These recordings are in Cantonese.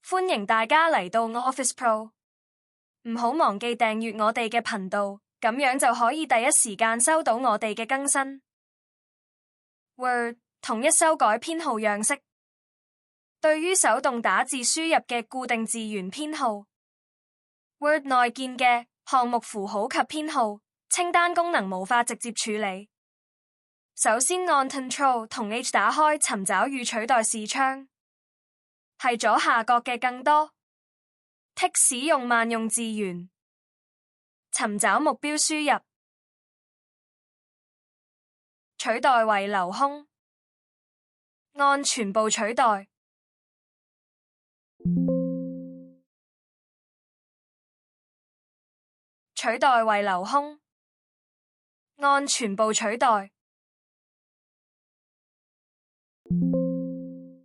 歡迎大家嚟到 Office Pro， 唔好忘記訂閱我哋嘅頻道，咁樣就可以第一時間收到我哋嘅更新。Word 統一修改編號樣式。對於手動打字輸入嘅固定字元編號， Word 內建嘅項目符號及編號清單功能無法直接處理。首先按 Ctrl 同 H 打開尋找與取代視窗，係左下角嘅更多，剔使用萬用字元，尋找目標輸入，取代為留空，按全部取代，取代為留空，按全部取代，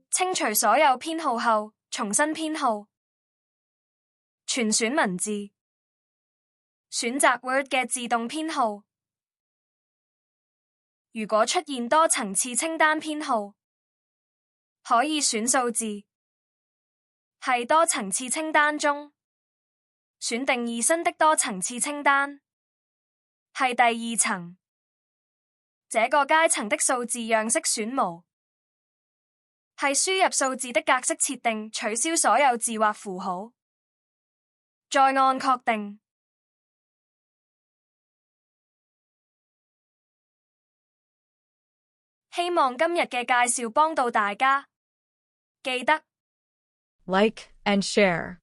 清除所有編號後重新編號，全選文字，選擇 Word 嘅自動編號。如果出現多層次清單編號，可以選數字，係多層次清單中選定義新的多層次清單，係第二層。這個階層的數字樣式選無，係輸入數字的格式設定，取消所有字或符號，再按確定。希望今日嘅介紹幫到大家，記得 Like and share.